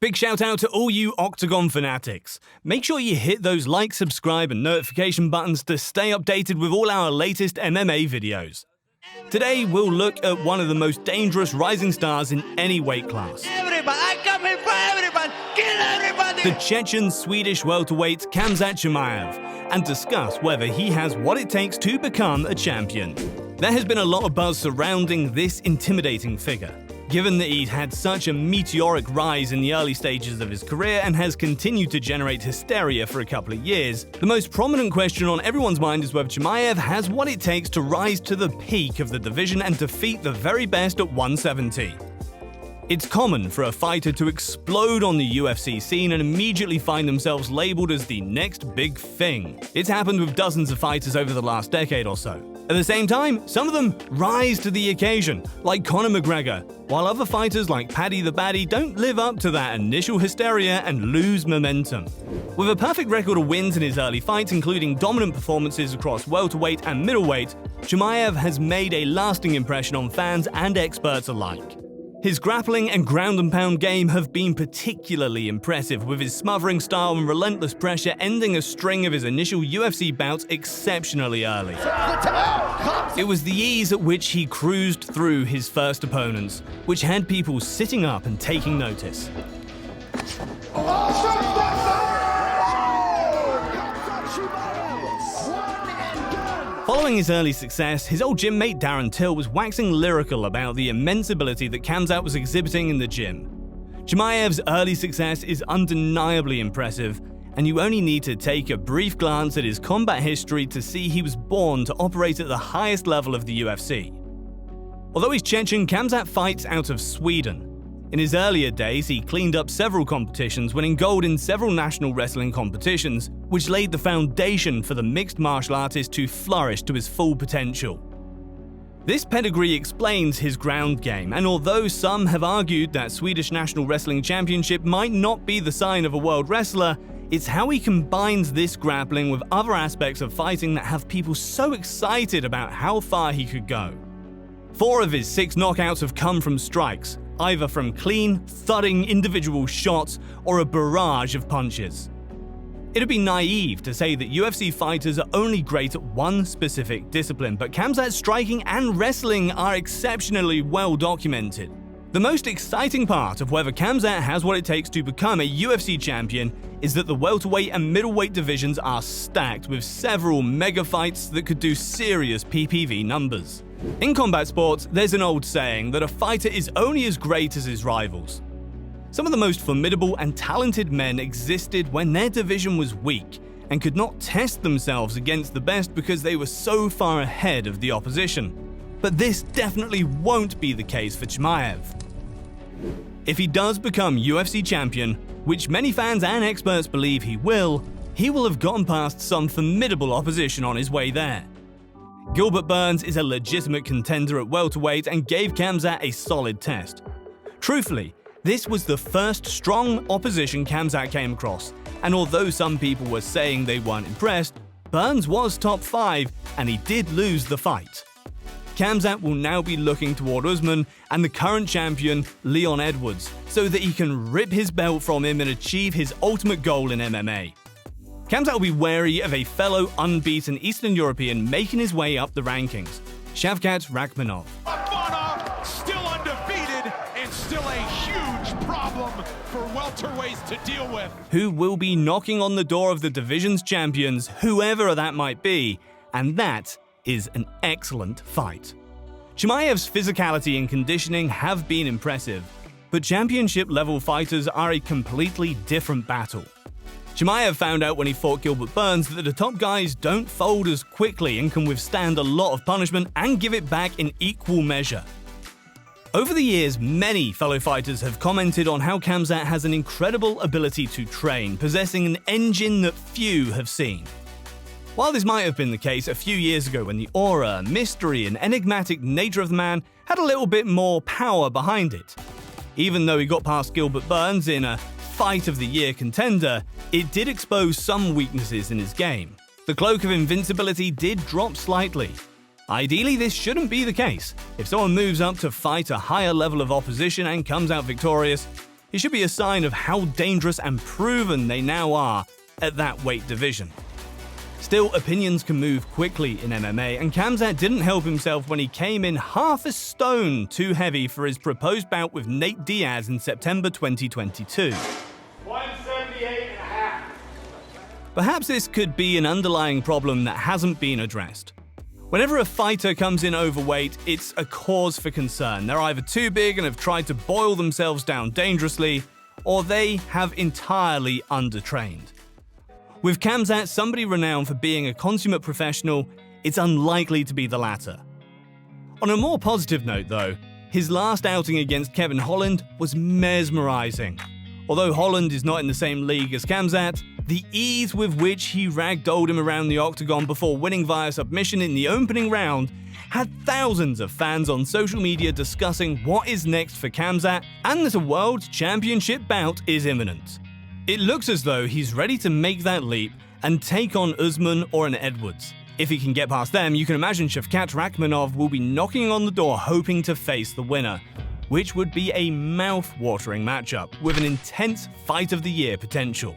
Big shout out to all you Octagon fanatics. Make sure you hit those like, subscribe and notification buttons to stay updated with all our latest MMA videos. Today we'll look at one of the most dangerous rising stars in any weight class. Everybody, I come here for everybody, kill everybody! The Chechen-Swedish welterweight Khamzat Chimaev, and discuss whether he has what it takes to become a champion. There has been a lot of buzz surrounding this intimidating figure, given that he's had such a meteoric rise in the early stages of his career and has continued to generate hysteria for a couple of years. The most prominent question on everyone's mind is whether Chimaev has what it takes to rise to the peak of the division and defeat the very best at 170. It's common for a fighter to explode on the UFC scene and immediately find themselves labeled as the next big thing. It's happened with dozens of fighters over the last decade or so. At the same time, some of them rise to the occasion, like Conor McGregor, while other fighters like Paddy the Baddy don't live up to that initial hysteria and lose momentum. With a perfect record of wins in his early fights, including dominant performances across welterweight and middleweight, Chimaev has made a lasting impression on fans and experts alike. His grappling and ground and pound game have been particularly impressive, with his smothering style and relentless pressure ending a string of his initial UFC bouts exceptionally early. It was the ease at which he cruised through his first opponents, which had people sitting up and taking notice. Following his early success, his old gym mate Darren Till was waxing lyrical about the immense ability that Khamzat was exhibiting in the gym. Chimaev's early success is undeniably impressive, and you only need to take a brief glance at his combat history to see he was born to operate at the highest level of the UFC. Although he's Chechen, Khamzat fights out of Sweden. In his earlier days, he cleaned up several competitions, winning gold in several national wrestling competitions, which laid the foundation for the mixed martial artist to flourish to his full potential. This pedigree explains his ground game, and although some have argued that Swedish National Wrestling Championship might not be the sign of a world wrestler, it's how he combines this grappling with other aspects of fighting that have people so excited about how far he could go. 4 of his 6 knockouts have come from strikes, either from clean, thudding individual shots or a barrage of punches. It'd be naive to say that UFC fighters are only great at one specific discipline, but Khamzat's striking and wrestling are exceptionally well documented. The most exciting part of whether Khamzat has what it takes to become a UFC champion is that the welterweight and middleweight divisions are stacked with several mega fights that could do serious PPV numbers. In combat sports, there's an old saying that a fighter is only as great as his rivals. Some of the most formidable and talented men existed when their division was weak and could not test themselves against the best because they were so far ahead of the opposition. But this definitely won't be the case for Chimaev. If he does become UFC champion, which many fans and experts believe he will have gotten past some formidable opposition on his way there. Gilbert Burns is a legitimate contender at welterweight and gave Khamzat a solid test. Truthfully, this was the first strong opposition Khamzat came across, and although some people were saying they weren't impressed, Burns was top 5 and he did lose the fight. Khamzat will now be looking toward Usman and the current champion Leon Edwards so that he can rip his belt from him and achieve his ultimate goal in MMA. Khamzat will be wary of a fellow unbeaten Eastern European making his way up the rankings, Shavkat Rakhmonov. Still undefeated and still a huge problem for welterweights to deal with. Who will be knocking on the door of the division's champions, whoever that might be, and that is an excellent fight. Chimaev's physicality and conditioning have been impressive, but championship-level fighters are a completely different battle. Chimaev found out when he fought Gilbert Burns that the top guys don't fold as quickly and can withstand a lot of punishment and give it back in equal measure. Over the years, many fellow fighters have commented on how Khamzat has an incredible ability to train, possessing an engine that few have seen. While this might have been the case a few years ago when the aura, mystery, and enigmatic nature of the man had a little bit more power behind it. Even though he got past Gilbert Burns in a Fight of the Year contender, it did expose some weaknesses in his game. The cloak of invincibility did drop slightly. Ideally, this shouldn't be the case. If someone moves up to fight a higher level of opposition and comes out victorious, It should be a sign of how dangerous and proven they now are at that weight division. Still, opinions can move quickly in MMA, and Khamzat didn't help himself when he came in half a stone too heavy for his proposed bout with Nate Diaz in September 2022. 178.5. Perhaps this could be an underlying problem that hasn't been addressed. Whenever a fighter comes in overweight, it's a cause for concern. They're either too big and have tried to boil themselves down dangerously, or they have entirely undertrained. With Khamzat, somebody renowned for being a consummate professional, it's unlikely to be the latter. On a more positive note though, his last outing against Kevin Holland was mesmerizing. Although Holland is not in the same league as Khamzat, the ease with which he ragdolled him around the octagon before winning via submission in the opening round had thousands of fans on social media discussing what is next for Khamzat and that a world championship bout is imminent. It looks as though he's ready to make that leap and take on Usman or an Edwards. If he can get past them, you can imagine Shavkat Rakhmonov will be knocking on the door hoping to face the winner, which would be a mouth-watering matchup with an intense fight of the year potential.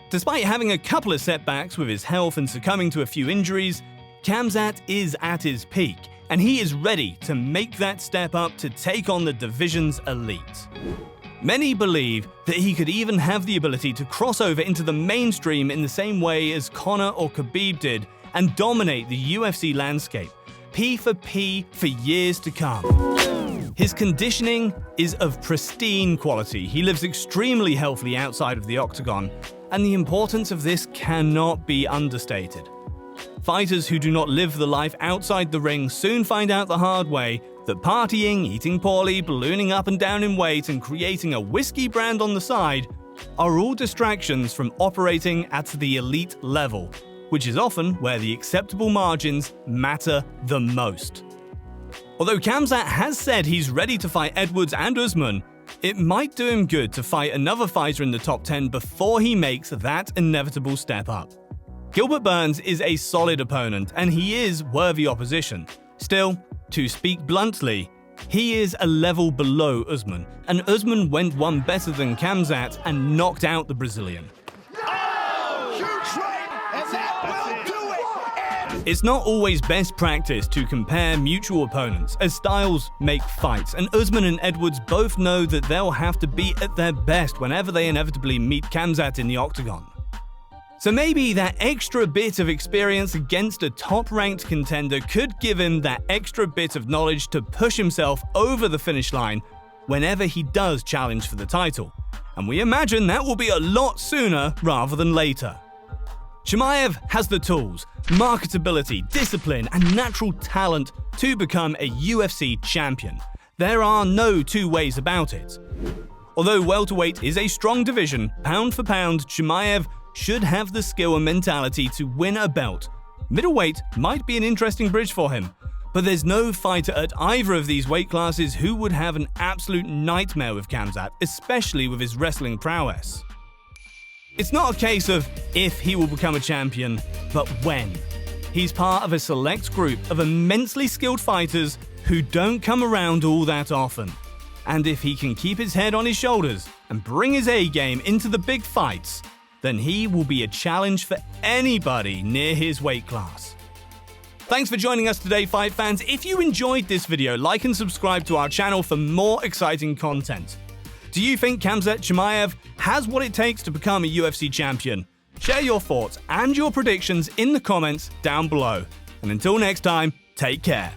Despite having a couple of setbacks with his health and succumbing to a few injuries, Khamzat is at his peak, and he is ready to make that step up to take on the division's elite. Many believe that he could even have the ability to cross over into the mainstream in the same way as Conor or Khabib did and dominate the UFC landscape, P for years to come. His conditioning is of pristine quality. He lives extremely healthily outside of the octagon, and the importance of this cannot be understated. Fighters who do not live the life outside the ring soon find out the hard way that partying, eating poorly, ballooning up and down in weight, and creating a whiskey brand on the side are all distractions from operating at the elite level, which is often where the acceptable margins matter the most. Although Khamzat has said he's ready to fight Edwards and Usman, it might do him good to fight another fighter in the top 10 before he makes that inevitable step up. Gilbert Burns is a solid opponent, and he is worthy opposition. Still, to speak bluntly, he is a level below Usman, and Usman went one better than Khamzat and knocked out the Brazilian. Oh, huge right, and that will do it. It's not always best practice to compare mutual opponents, as styles make fights, and Usman and Edwards both know that they'll have to be at their best whenever they inevitably meet Khamzat in the octagon. So maybe that extra bit of experience against a top-ranked contender could give him that extra bit of knowledge to push himself over the finish line whenever he does challenge for the title. And we imagine that will be a lot sooner rather than later. Chimaev has the tools, marketability, discipline, and natural talent to become a UFC champion. There are no two ways about it. Although welterweight is a strong division, pound for pound, Chimaev should have the skill and mentality to win a belt. Middleweight might be an interesting bridge for him, but there's no fighter at either of these weight classes who would have an absolute nightmare with Khamzat, especially with his wrestling prowess. It's not a case of if he will become a champion, but when. He's part of a select group of immensely skilled fighters who don't come around all that often. And if he can keep his head on his shoulders and bring his A-game into the big fights, then he will be a challenge for anybody near his weight class. Thanks for joining us today, fight fans. If you enjoyed this video, like and subscribe to our channel for more exciting content. Do you think Khamzat Chimaev has what it takes to become a UFC champion? Share your thoughts and your predictions in the comments down below. And until next time, take care.